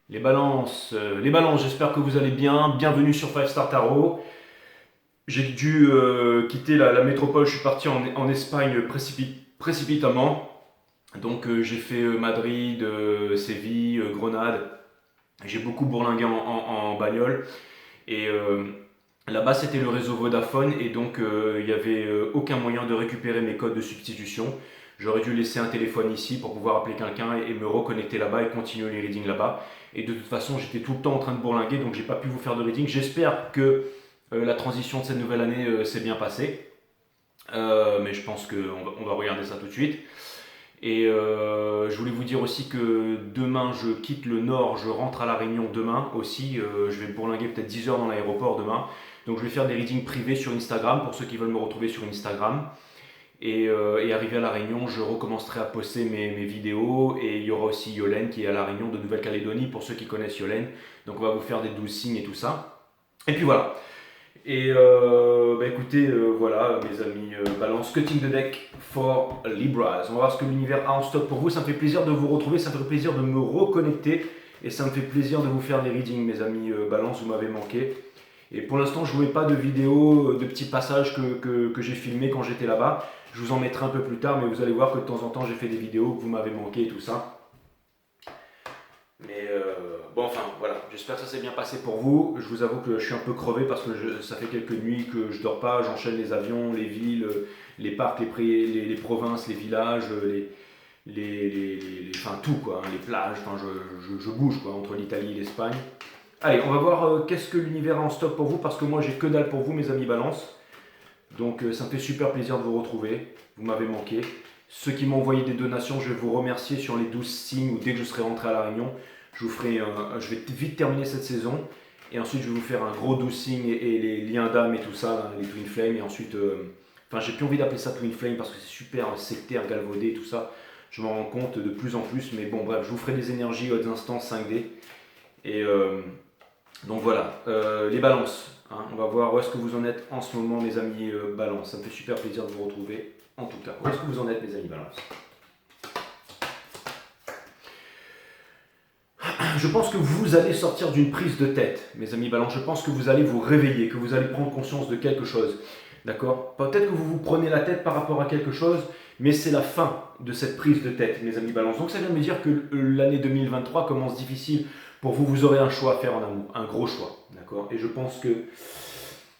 Les balances, j'espère que vous allez bien. Bienvenue sur Five Star Tarot. J'ai dû quitter la métropole, je suis parti en Espagne précipitamment. Donc j'ai fait Madrid, Séville, Grenade. J'ai beaucoup bourlingué en bagnole. Et là-bas c'était le réseau Vodafone et donc il n'y avait aucun moyen de récupérer mes codes de substitution. J'aurais dû laisser un téléphone ici pour pouvoir appeler quelqu'un et me reconnecter là-bas et continuer les readings là-bas. Et de toute façon, j'étais tout le temps en train de bourlinguer, donc j'ai pas pu vous faire de reading. J'espère que la transition de cette nouvelle année s'est bien passée. Mais je pense qu'on va regarder ça tout de suite. Et je voulais vous dire aussi que demain, je quitte le Nord, je rentre à La Réunion demain aussi. Je vais bourlinguer peut-être 10 heures dans l'aéroport demain. Donc je vais faire des readings privés sur Instagram pour ceux qui veulent me retrouver sur Instagram. Et arrivé à La Réunion, je recommencerai à poster mes vidéos. Et il y aura aussi Yolène qui est à La Réunion de Nouvelle-Calédonie pour ceux qui connaissent Yolène. Donc on va vous faire des 12 signes et tout ça. Et puis voilà. Et écoutez, voilà mes amis, balance cutting the deck for Libras. On va voir ce que l'univers a en stock pour vous. Ça me fait plaisir de vous retrouver, ça me fait plaisir de me reconnecter. Et ça me fait plaisir de vous faire des readings, mes amis balance, vous m'avez manqué. Et pour l'instant, je ne vous mets pas de vidéos, de petits passages que j'ai filmés quand j'étais là-bas. Je vous en mettrai un peu plus tard, mais vous allez voir que de temps en temps, j'ai fait des vidéos que vous m'avez manqué et tout ça. Mais bon, enfin, voilà. J'espère que ça s'est bien passé pour vous. Je vous avoue que je suis un peu crevé parce que ça fait quelques nuits que je dors pas. J'enchaîne les avions, les villes, les parcs, les provinces, les villages, enfin tout quoi, hein, les plages. Enfin, je bouge quoi entre l'Italie et l'Espagne. Allez, on va voir qu'est-ce que l'univers a en stock pour vous parce que moi j'ai que dalle pour vous, mes amis balance. Donc ça me fait super plaisir de vous retrouver. Vous m'avez manqué. Ceux qui m'ont envoyé des donations, je vais vous remercier sur les 12 signes ou dès que je serai rentré à La Réunion. Je vais vite terminer cette saison. Et ensuite, je vais vous faire un gros 12 signes et les liens d'âme et tout ça, là, les Twin Flames. Et ensuite, enfin, j'ai plus envie d'appeler ça Twin Flame parce que c'est super sectaire, galvaudé et tout ça. Je m'en rends compte de plus en plus. Mais bon, bref, je vous ferai des énergies hautes instances 5D. Et donc voilà, les balances. Hein, on va voir où est-ce que vous en êtes en ce moment, mes amis balance. Ça me fait super plaisir de vous retrouver. En tout cas, où est-ce que vous en êtes, mes amis balance? Je pense que vous allez sortir d'une prise de tête, mes amis balance. Je pense que vous allez vous réveiller, que vous allez prendre conscience de quelque chose. D'accord? Peut-être que vous vous prenez la tête par rapport à quelque chose, mais c'est la fin de cette prise de tête, mes amis balance. Donc ça vient de me dire que l'année 2023 commence difficile pour vous. Vous aurez un choix à faire en amour, un gros choix. D'accord? Et je pense que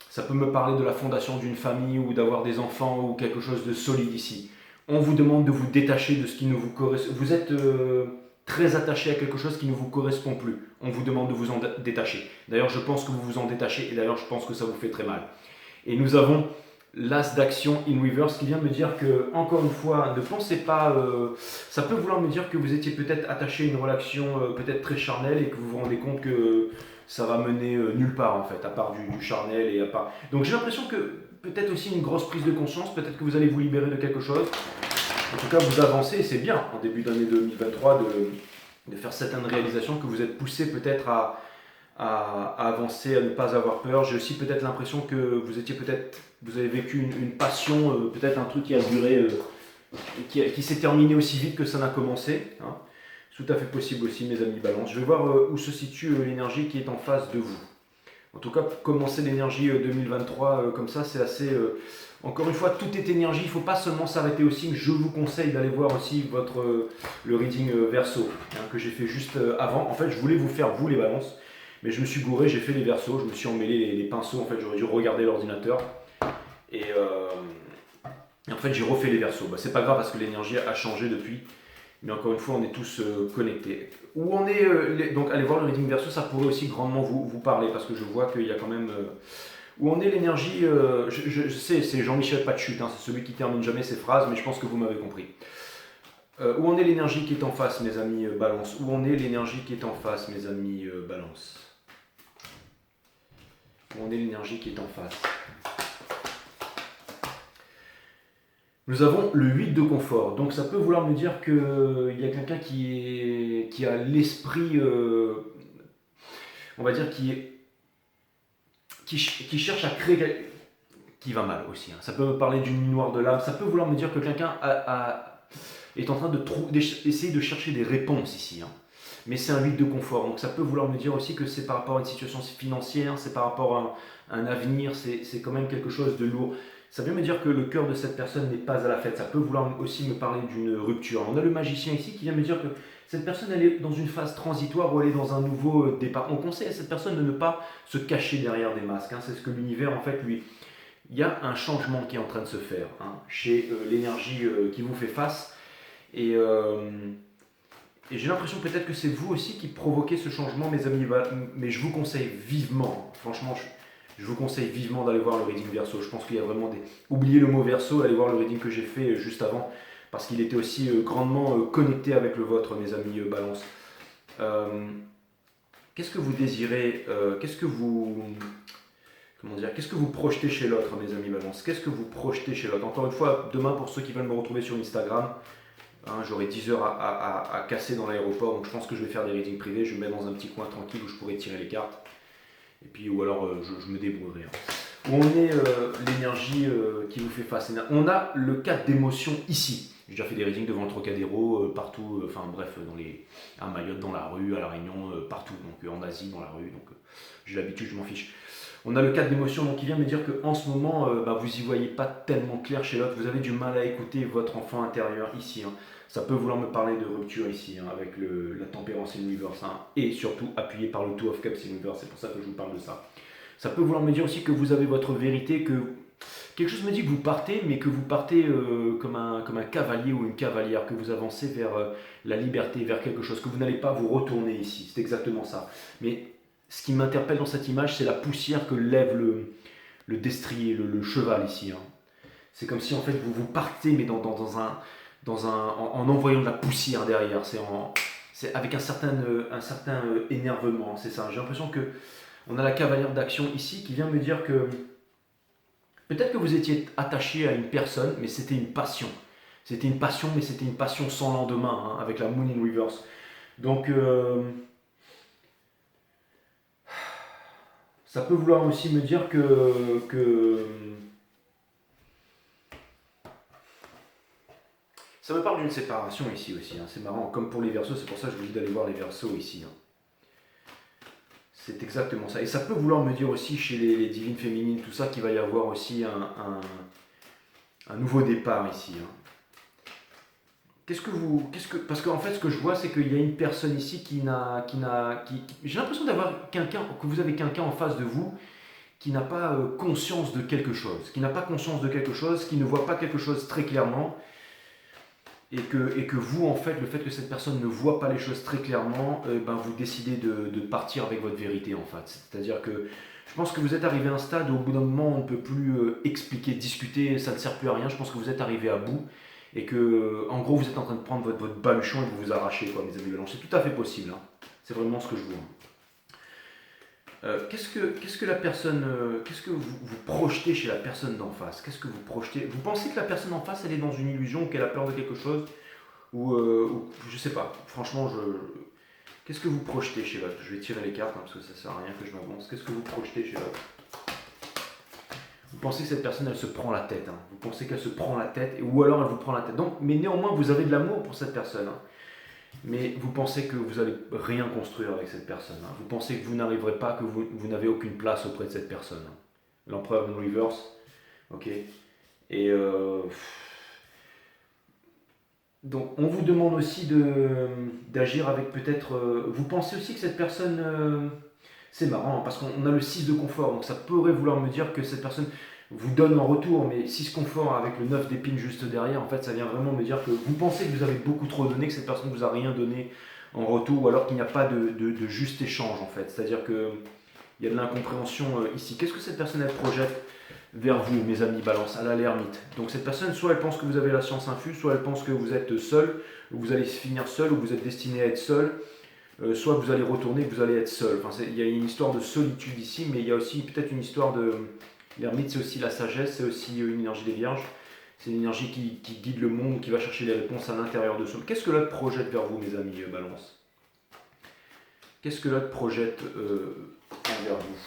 ça peut me parler de la fondation d'une famille ou d'avoir des enfants ou quelque chose de solide ici. On vous demande de vous détacher de ce qui ne vous correspond. Vous êtes très attaché à quelque chose qui ne vous correspond plus. On vous demande de vous en détacher. D'ailleurs, je pense que vous vous en détachez et d'ailleurs, je pense que ça vous fait très mal. Et nous avons l'as d'action in reverse qui vient me dire que, encore une fois, ne pensez pas. Ça peut vouloir me dire que vous étiez peut-être attaché à une relation peut-être très charnelle et que vous vous rendez compte que ça va mener nulle part en fait, à part du charnel et à part. Donc j'ai l'impression que peut-être aussi une grosse prise de conscience, peut-être que vous allez vous libérer de quelque chose. En tout cas, vous avancez, et c'est bien en début d'année 2023 de faire certaines réalisations, que vous êtes poussé peut-être à avancer, à ne pas avoir peur. J'ai aussi peut-être l'impression que vous avez vécu une passion, peut-être un truc qui a duré, qui s'est terminé aussi vite que ça n'a commencé. Hein. C'est tout à fait possible aussi, mes amis balance. Je vais voir où se situe l'énergie qui est en face de vous. En tout cas, commencer l'énergie 2023 comme ça, c'est assez. Encore une fois, tout est énergie. Il ne faut pas seulement s'arrêter au signe. Je vous conseille d'aller voir aussi le reading verso hein, que j'ai fait juste avant. En fait, je voulais vous faire vous les balances, mais je me suis gouré. J'ai fait les versos. Je me suis emmêlé les pinceaux. En fait, j'aurais dû regarder l'ordinateur et en fait, j'ai refait les versos. Bah, c'est pas grave parce que l'énergie a changé depuis. Mais encore une fois, on est tous connectés. Où on est, donc allez voir le reading verso, ça pourrait aussi grandement vous parler, parce que je vois qu'il y a quand même... où on est l'énergie, je sais, c'est Jean-Michel Patchut, hein, c'est celui qui termine jamais ses phrases, mais je pense que vous m'avez compris. Où en est l'énergie qui est en face, mes amis balance? Où en est l'énergie qui est en face, mes amis balance? Où en est l'énergie qui est en face? Nous avons le 8 de confort, donc ça peut vouloir me dire qu'il y a quelqu'un qui a l'esprit, on va dire, qui cherche à créer, qui va mal aussi. Hein. Ça peut me parler d'une nuit noire de l'âme, ça peut vouloir me dire que quelqu'un est en train d'essayer de chercher des réponses ici. Hein. mais c'est un 8 de confort. Donc ça peut vouloir me dire aussi que c'est par rapport à une situation financière, c'est par rapport à un avenir, c'est quand même quelque chose de lourd. Ça veut me dire que le cœur de cette personne n'est pas à la fête. Ça peut vouloir aussi me parler d'une rupture. On a le magicien ici qui vient me dire que cette personne, elle est dans une phase transitoire ou elle est dans un nouveau départ. On conseille à cette personne de ne pas se cacher derrière des masques, hein. C'est ce que l'univers, en fait, lui... Il y a un changement qui est en train de se faire, hein, chez l'énergie qui vous fait face. Et, euh, et j'ai l'impression peut-être que c'est vous aussi qui provoquez ce changement, mes amis. Mais je vous conseille vivement, franchement, je vous conseille vivement d'aller voir le reading Verseau. Je pense qu'il y a vraiment des... Oubliez le mot Verseau, allez voir le reading que j'ai fait juste avant, parce qu'il était aussi grandement connecté avec le vôtre, mes amis Balance. Euh, Qu'est-ce que vous désirez Qu'est-ce que vous... Comment dire? Qu'est-ce que vous projetez chez l'autre, mes amis Balance? Qu'est-ce que vous projetez chez l'autre? Encore une fois, demain, pour ceux qui veulent me retrouver sur Instagram, hein, j'aurai 10 heures à casser dans l'aéroport, donc je pense que je vais faire des readings privés. Je vais me mettre dans un petit coin tranquille où je pourrai tirer les cartes. Et puis, ou alors, je me débrouillerai, hein. Où on est l'énergie qui vous fait face? On a le 4 d'émotion ici. J'ai déjà fait des readings devant le Trocadéro, partout, enfin bref, à Mayotte, dans la rue, à La Réunion, partout, donc en Asie, dans la rue, donc j'ai l'habitude, je m'en fiche. On a le 4 d'émotion, donc il vient me dire qu'en ce moment, vous y voyez pas tellement clair chez l'autre, vous avez du mal à écouter votre enfant intérieur ici, hein. Ça peut vouloir me parler de rupture ici, hein, avec la tempérance in reverse, hein, et surtout appuyé par le Two of Cups in reverse, c'est pour ça que je vous parle de ça. Ça peut vouloir me dire aussi que vous avez votre vérité, que quelque chose me dit que vous partez, mais que vous partez comme un cavalier ou une cavalière, que vous avancez vers la liberté, vers quelque chose, que vous n'allez pas vous retourner ici, c'est exactement ça. Mais ce qui m'interpelle dans cette image, c'est la poussière que lève le destrier, le cheval ici, hein. C'est comme si en fait vous partez, mais en envoyant de la poussière derrière. C'est avec un certain énervement, c'est ça. J'ai l'impression que on a la cavalière d'action ici qui vient me dire que peut-être que vous étiez attaché à une personne, mais c'était une passion. C'était une passion, mais c'était une passion sans lendemain, hein, avec la Moon in Reverse. Donc, ça peut vouloir aussi me dire que ça me parle d'une séparation ici aussi, hein. C'est marrant, comme pour les Verseaux, c'est pour ça que je vous dis d'aller voir les Verseaux ici, hein. C'est exactement ça. Et ça peut vouloir me dire aussi chez les divines féminines, tout ça, qu'il va y avoir aussi un nouveau départ ici, hein. Parce qu'en fait, ce que je vois, c'est qu'il y a une personne ici j'ai l'impression d'avoir que vous avez quelqu'un en face de vous qui n'a pas conscience de quelque chose, qui ne voit pas quelque chose très clairement, et que vous, en fait, le fait que cette personne ne voit pas les choses très clairement, vous décidez de partir avec votre vérité, en fait. C'est-à-dire que je pense que vous êtes arrivé à un stade où, au bout d'un moment, on ne peut plus expliquer, discuter, ça ne sert plus à rien. Je pense que vous êtes arrivé à bout, et que, en gros, vous êtes en train de prendre votre baluchon et de vous arracher, quoi, mes amis Blancs. C'est tout à fait possible, hein. C'est vraiment ce que je vois. Qu'est-ce que la personne, qu'est-ce que vous projetez chez la personne d'en face? Qu'est-ce que vous projetez? Vous pensez que la personne en face, elle est dans une illusion, qu'elle a peur de quelque chose, ou je sais pas. Franchement, qu'est-ce que vous projetez chez l'autre? Je vais tirer les cartes, hein, parce que ça sert à rien que je m'avance. Qu'est-ce que vous projetez chez l'autre? Vous pensez que cette personne, elle se prend la tête, hein. Vous pensez qu'elle se prend la tête, ou alors elle vous prend la tête. Donc, mais néanmoins, vous avez de l'amour pour cette personne, hein. Mais vous pensez que vous n'allez rien construire avec cette personne, hein. Vous pensez que vous n'arriverez pas, que vous n'avez aucune place auprès de cette personne, hein. L'empereur in reverse, ok. Et donc on vous demande aussi d'agir avec peut-être... vous pensez aussi que cette personne... c'est marrant, hein, parce qu'on a le 6 de confort, donc ça pourrait vouloir me dire que cette personne vous donne en retour, mais 6 confort avec le 9 d'épines juste derrière, en fait ça vient vraiment me dire que vous pensez que vous avez beaucoup trop donné, que cette personne ne vous a rien donné en retour, ou alors qu'il n'y a pas de juste échange, en fait. C'est-à-dire qu'il y a de l'incompréhension ici. Qu'est-ce que cette personne, elle projette vers vous, mes amis Balance, à la l'ermite? Donc cette personne, soit elle pense que vous avez la science infuse, soit elle pense que vous êtes seul, ou vous allez finir seul, ou vous êtes destiné à être seul, soit vous allez retourner, vous allez être seul. Enfin, il y a une histoire de solitude ici, mais il y a aussi peut-être une histoire de... L'ermite, c'est aussi la sagesse, c'est aussi une énergie des vierges. C'est une énergie qui guide le monde, qui va chercher les réponses à l'intérieur de soi. Qu'est-ce que l'autre projette vers vous, mes amis Balance? Qu'est-ce que l'autre projette envers vous?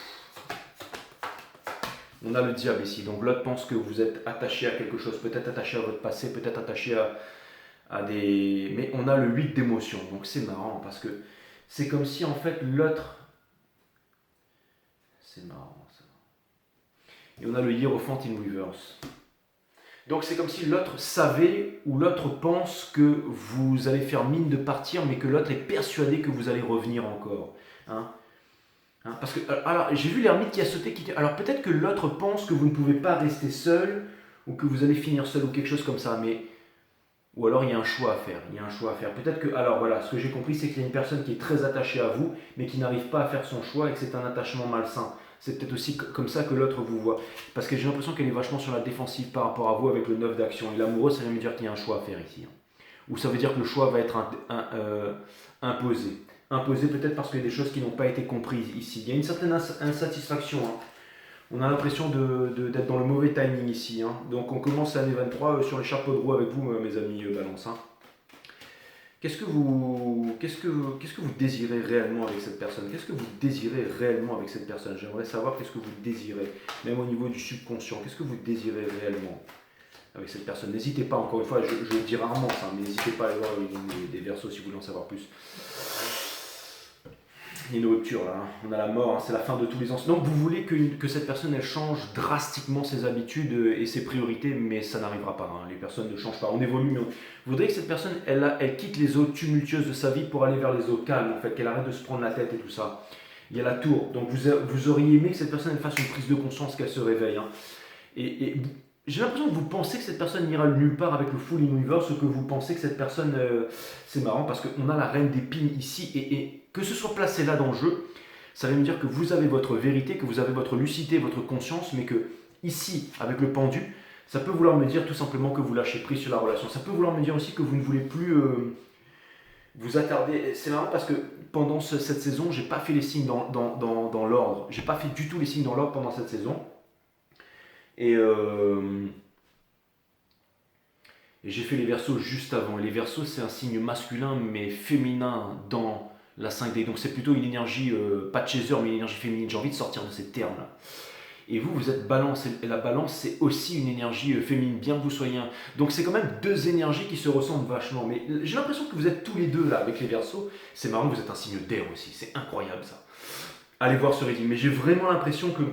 On a le diable ici. Donc l'autre pense que vous êtes attaché à quelque chose, peut-être attaché à votre passé, peut-être attaché à des... Mais on a le 8 d'émotion. Donc c'est marrant parce que c'est comme si en fait l'autre... C'est marrant ça. Et on a le Hierophant in reverse. Donc c'est comme si l'autre savait ou l'autre pense que vous allez faire mine de partir, mais que l'autre est persuadé que vous allez revenir encore. Hein. Parce que, alors, j'ai vu l'ermite qui a sauté. Alors peut-être que l'autre pense que vous ne pouvez pas rester seul, ou que vous allez finir seul, ou quelque chose comme ça, mais... Ou alors il y a un choix à faire. Il y a un choix à faire. Peut-être que... Alors voilà, ce que j'ai compris, c'est qu'il y a une personne qui est très attachée à vous, mais qui n'arrive pas à faire son choix, et que c'est un attachement malsain. C'est peut-être aussi comme ça que l'autre vous voit. Parce que j'ai l'impression qu'elle est vachement sur la défensive par rapport à vous avec le 9 d'action. Et l'amoureux, ça veut dire qu'il y a un choix à faire ici. Ou ça veut dire que le choix va être imposé. Imposé peut-être parce qu'il y a des choses qui n'ont pas été comprises ici. Il y a une certaine insatisfaction. On a l'impression d'être dans le mauvais timing ici. Donc on commence l'année 23 sur les chapeaux de roue avec vous, mes amis Balance. Qu'est-ce que vous désirez réellement avec cette personne? Qu'est-ce que vous désirez réellement avec cette personne? J'aimerais savoir qu'est-ce que vous désirez, même au niveau du subconscient. Qu'est-ce que vous désirez réellement avec cette personne? N'hésitez pas, encore une fois, je le dis rarement ça, mais n'hésitez pas à aller voir des versos si vous voulez en savoir plus. Il y a une rupture là, on a la mort, c'est la fin de tous les ans. Donc vous voulez que cette personne elle change drastiquement ses habitudes et ses priorités, mais ça n'arrivera pas. Les personnes ne changent pas, on évolue, mais vous voudriez que cette personne elle quitte les eaux tumultueuses de sa vie pour aller vers les eaux calmes, en fait, qu'elle arrête de se prendre la tête et tout ça. Il y a la tour, donc vous auriez aimé que cette personne elle fasse une prise de conscience, qu'elle se réveille. Et j'ai l'impression que vous pensez que cette personne n'ira nulle part avec le full universe, ou que vous pensez que cette personne, c'est marrant parce qu'on a la reine d'épines ici, et que ce soit placé là dans le jeu, ça veut me dire que vous avez votre vérité, que vous avez votre lucidité, votre conscience, mais que ici, avec le pendu, ça peut vouloir me dire tout simplement que vous lâchez prise sur la relation. Ça peut vouloir me dire aussi que vous ne voulez plus vous attarder. C'est marrant parce que pendant cette saison, j'ai pas fait les signes dans l'ordre. J'ai pas fait du tout les signes dans l'ordre pendant cette saison. Et j'ai fait les Verseaux juste avant. Et les Verseaux, c'est un signe masculin, mais féminin dans la 5D. Donc c'est plutôt une énergie, pas de chaser, mais une énergie féminine. J'ai envie de sortir de ces termes-là. Et vous êtes balance. Et la balance, c'est aussi une énergie féminine, bien que vous soyez un. Donc c'est quand même deux énergies qui se ressemblent vachement. Mais j'ai l'impression que vous êtes tous les deux là, avec les Verseaux. C'est marrant, vous êtes un signe d'air aussi. C'est incroyable ça. Allez voir ce reading. Mais j'ai vraiment l'impression que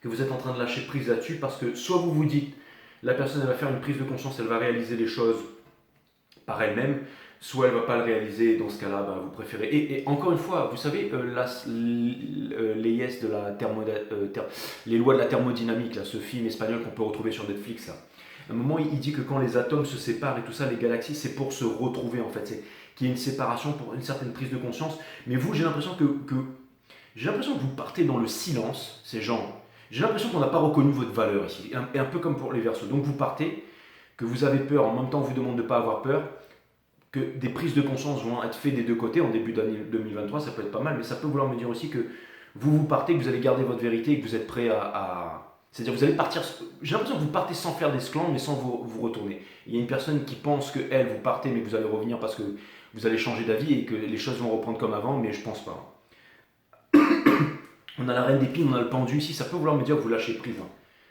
vous êtes en train de lâcher prise là-dessus, parce que soit vous vous dites, la personne elle va faire une prise de conscience, elle va réaliser les choses par elle-même, soit elle ne va pas le réaliser, et dans ce cas-là, vous préférez. Et encore une fois, vous savez, les lois de la thermodynamique, là, ce film espagnol qu'on peut retrouver sur Netflix, là. À un moment, il dit que quand les atomes se séparent et tout ça, les galaxies, c'est pour se retrouver, en fait. C'est qu'il y a une séparation pour une certaine prise de conscience. Mais vous, j'ai l'impression que vous partez dans le silence, ces gens. J'ai l'impression qu'on n'a pas reconnu votre valeur ici, et un peu comme pour les Verseaux. Donc vous partez, que vous avez peur, en même temps on vous demande de ne pas avoir peur, que des prises de conscience vont être faites des deux côtés en début d'année 2023, ça peut être pas mal, mais ça peut vouloir me dire aussi que vous partez, que vous allez garder votre vérité et que vous êtes prêt à... C'est-à-dire vous allez partir... J'ai l'impression que vous partez sans faire d'esclandre, mais sans vous retourner. Il y a une personne qui pense que elle, vous partez, mais que vous allez revenir parce que vous allez changer d'avis et que les choses vont reprendre comme avant, mais je pense pas. On a la reine d'épines, on a le pendu ici, ça peut vouloir me dire que vous lâchez prise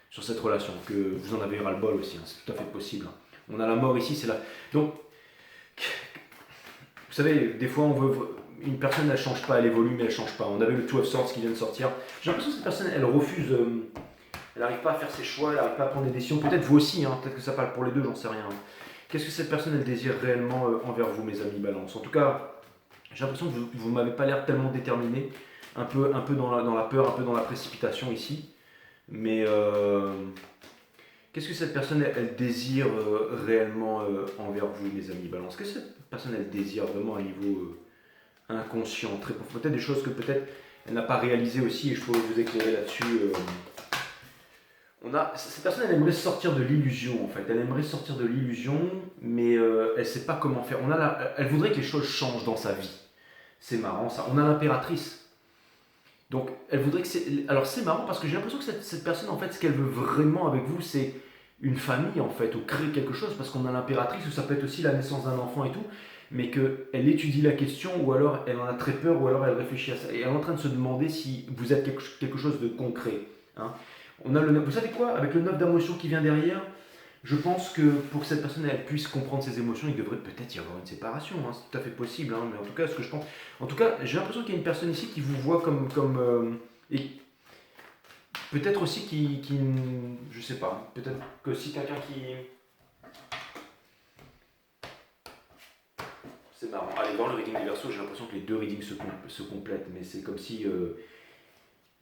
sur cette relation, que vous en avez ras-le-bol aussi, c'est tout à fait possible. On a la mort ici, c'est là. Donc, vous savez, des fois on veut... Une personne elle change pas, elle évolue mais elle change pas. On avait le Two of Swords qui vient de sortir. J'ai l'impression que cette personne elle refuse, elle n'arrive pas à faire ses choix, elle n'arrive pas à prendre des décisions. Peut-être vous aussi, peut-être que ça parle pour les deux, j'en sais rien. Qu'est-ce que cette personne elle désire réellement envers vous, mes amis Balance? En tout cas, j'ai l'impression que vous ne m'avez pas l'air tellement déterminé. Un peu dans la peur, un peu dans la précipitation ici. Mais qu'est-ce que cette personne elle désire réellement envers vous, mes amis Balance? Qu'est-ce que cette personne elle désire vraiment à niveau inconscient, très profond? Peut-être des choses que peut-être elle n'a pas réalisées aussi, et je pourrais vous éclairer là-dessus. Cette personne elle aimerait sortir de l'illusion en fait. Elle aimerait sortir de l'illusion, mais elle ne sait pas comment faire. Elle voudrait que les choses changent dans sa vie. C'est marrant ça. On a l'impératrice. Donc, elle voudrait que Alors, c'est marrant parce que j'ai l'impression que cette personne, en fait, ce qu'elle veut vraiment avec vous, c'est une famille, en fait, ou créer quelque chose, parce qu'on a l'impératrice, ou ça peut être aussi la naissance d'un enfant et tout, mais qu'elle étudie la question, ou alors elle en a très peur, ou alors elle réfléchit à ça. Et elle est en train de se demander si vous êtes quelque chose de concret. On a vous savez quoi? Avec le 9 d'émotion qui vient derrière, Je pense que pour que cette personne elle puisse comprendre ses émotions, il devrait peut-être y avoir une séparation. Hein, c'est tout à fait possible. Hein, mais en tout cas, ce que je pense. En tout cas, j'ai l'impression qu'il y a une personne ici qui vous voit et peut-être aussi je sais pas. Peut-être que si quelqu'un qui. C'est marrant. Allez voir le reading des Verseaux, j'ai l'impression que les deux readings se complètent. Mais c'est comme si.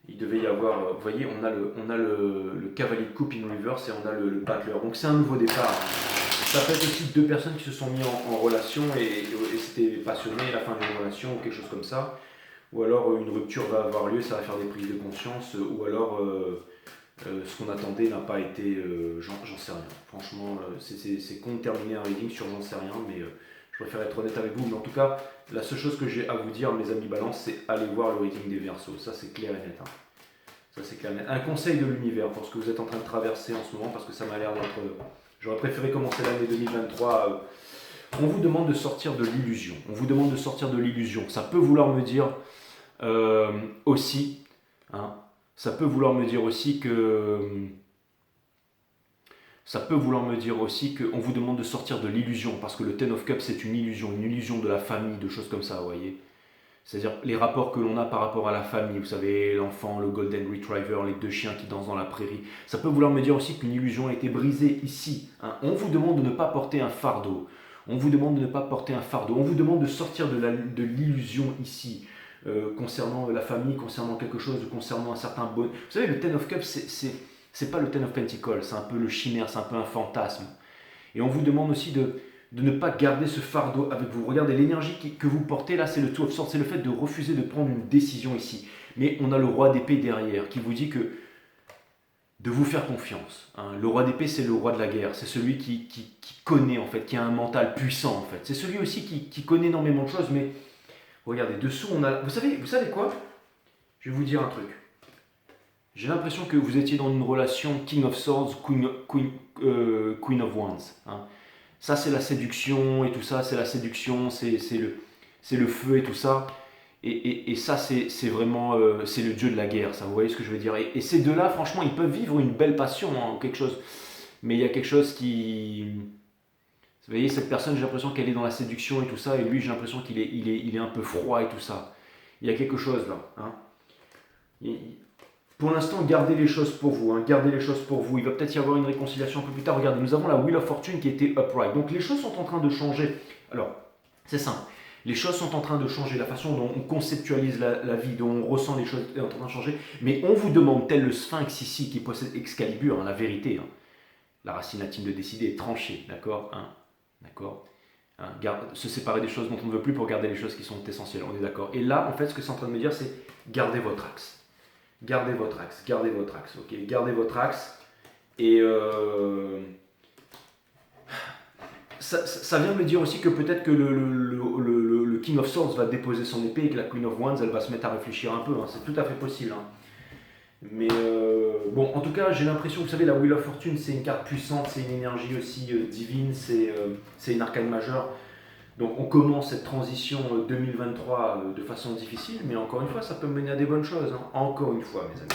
Il devait y avoir, vous voyez, on a le cavalier de coupe in reverse et on a le battleur. Donc c'est un nouveau départ. Ça peut être aussi deux personnes qui se sont mis en relation et c'était passionné, la fin d'une relation ou quelque chose comme ça. Ou alors une rupture va avoir lieu, ça va faire des prises de conscience. Ou alors ce qu'on attendait n'a pas été, j'en sais rien. Franchement, c'est con de terminer un reading sur j'en sais rien, mais je préfère être honnête avec vous. Mais en tout cas, la seule chose que j'ai à vous dire, mes amis balance, c'est aller voir le reading des Verseaux. Ça, c'est clair et net. Hein. Ça, c'est clair et net. Un conseil de l'univers pour ce que vous êtes en train de traverser en ce moment, parce que ça m'a l'air d'être. J'aurais préféré commencer l'année 2023. On vous demande de sortir de l'illusion. On vous demande de sortir de l'illusion. Ça peut vouloir me dire aussi. Hein, ça peut vouloir me dire aussi que. Ça peut vouloir me dire aussi qu'on vous demande de sortir de l'illusion, parce que le Ten of Cups, c'est une illusion de la famille, de choses comme ça, vous voyez. C'est-à-dire les rapports que l'on a par rapport à la famille, vous savez, l'enfant, le Golden Retriever, les deux chiens qui dansent dans la prairie. Ça peut vouloir me dire aussi qu'une illusion a été brisée ici. Hein. On vous demande de ne pas porter un fardeau. On vous demande de ne pas porter un fardeau. On vous demande de sortir de l'illusion ici, concernant la famille, concernant quelque chose, concernant un certain bonheur. Vous savez, le Ten of Cups, c'est pas le Ten of Pentacles, c'est un peu le chimère, c'est un peu un fantasme. Et on vous demande aussi de ne pas garder ce fardeau avec vous. Regardez, l'énergie que vous portez là, c'est le Two of Swords, c'est le fait de refuser de prendre une décision ici. Mais on a le roi d'épée derrière qui vous dit que de vous faire confiance. Hein. Le roi d'épée, c'est le roi de la guerre, c'est celui qui connaît en fait, qui a un mental puissant en fait. C'est celui aussi qui connaît énormément de choses, mais regardez, dessous on a... Vous savez quoi? Je vais vous dire un truc. J'ai l'impression que vous étiez dans une relation King of Swords, Queen of Wands. Hein. Ça, c'est la séduction et tout ça, c'est la séduction, c'est le feu et tout ça. Et ça, c'est vraiment c'est le dieu de la guerre, ça, vous voyez ce que je veux dire. Et ces deux-là, franchement, ils peuvent vivre une belle passion, hein, quelque chose. Mais il y a quelque chose qui... Vous voyez, cette personne, j'ai l'impression qu'elle est dans la séduction et tout ça, et lui, j'ai l'impression qu'il est un peu froid et tout ça. Il y a quelque chose là. Hein. Pour l'instant, gardez les choses pour vous. Hein, gardez les choses pour vous. Il va peut-être y avoir une réconciliation un peu plus tard. Regardez, nous avons la Wheel of Fortune qui était upright. Donc les choses sont en train de changer. Alors, c'est simple. Les choses sont en train de changer. La façon dont on conceptualise la vie, dont on ressent les choses est en train de changer. Mais on vous demande, tel le sphinx ici qui possède Excalibur, hein, la vérité. Hein, la racine intime de décider est tranchée. D'accord, hein, d'accord. Hein, se séparer des choses dont on ne veut plus pour garder les choses qui sont essentielles. On est d'accord. Et là, en fait, ce que c'est en train de me dire, c'est gardez votre axe. Gardez votre axe, ok. Gardez votre axe. Et ça vient me dire aussi que peut-être que le King of Swords va déposer son épée et que la Queen of Wands, elle va se mettre à réfléchir un peu. Hein. C'est tout à fait possible. Hein. Mais bon, en tout cas, j'ai l'impression, vous savez, la Wheel of Fortune, c'est une carte puissante, c'est une énergie aussi divine, c'est une arcane majeure. Donc on commence cette transition 2023 de façon difficile, mais encore une fois, ça peut mener à des bonnes choses. Hein. Encore une fois, mes amis.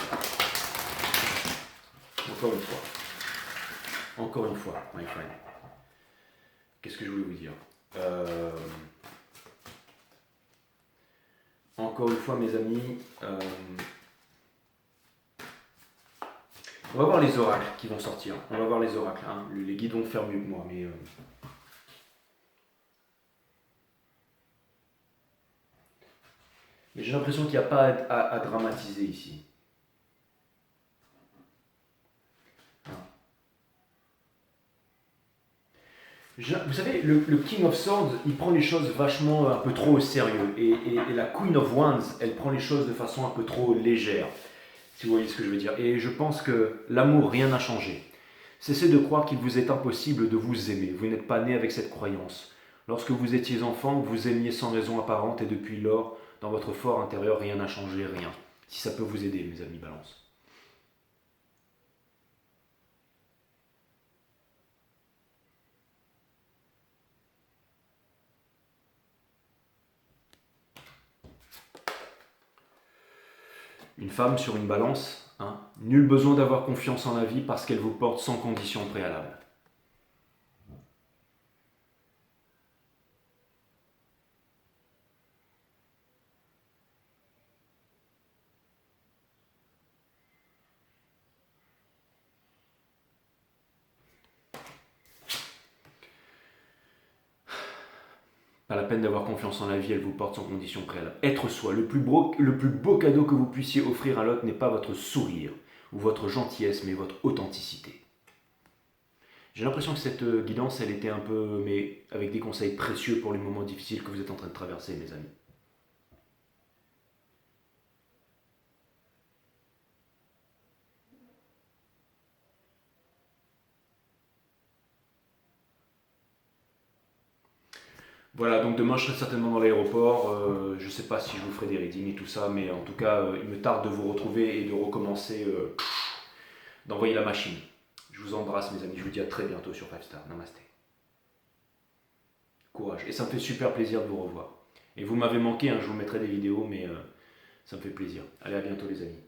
Encore une fois. Encore une fois, my friend. Qu'est-ce que je voulais vous dire Encore une fois, mes amis, on va voir les oracles qui vont sortir. On va voir les oracles. Hein. Les guides vont faire mieux que moi, mais... Mais j'ai l'impression qu'il n'y a pas à dramatiser ici. Vous savez, le King of Swords, il prend les choses vachement un peu trop au sérieux. Et la Queen of Wands, elle prend les choses de façon un peu trop légère. Si vous voyez ce que je veux dire. Et je pense que l'amour, rien n'a changé. Cessez de croire qu'il vous est impossible de vous aimer. Vous n'êtes pas né avec cette croyance. Lorsque vous étiez enfant, vous aimiez sans raison apparente et depuis lors, dans votre fort intérieur, rien n'a changé, rien. Si ça peut vous aider, mes amis Balance. Une femme sur une balance, hein, nul besoin d'avoir confiance en la vie parce qu'elle vous porte sans condition préalable. Pas la peine d'avoir confiance en la vie, elle vous porte sans condition préalable. Être soi, le plus beau cadeau que vous puissiez offrir à l'autre n'est pas votre sourire ou votre gentillesse, mais votre authenticité. J'ai l'impression que cette guidance, elle était un peu, mais avec des conseils précieux pour les moments difficiles que vous êtes en train de traverser, mes amis. Voilà, donc demain je serai certainement dans l'aéroport. Je ne sais pas si je vous ferai des readings et tout ça, mais en tout cas, il me tarde de vous retrouver et de recommencer, d'envoyer la machine. Je vous embrasse, mes amis. Je vous dis à très bientôt sur 5 Star. Namasté. Courage. Et ça me fait super plaisir de vous revoir. Et vous m'avez manqué, hein, je vous mettrai des vidéos, mais ça me fait plaisir. Allez, à bientôt, les amis.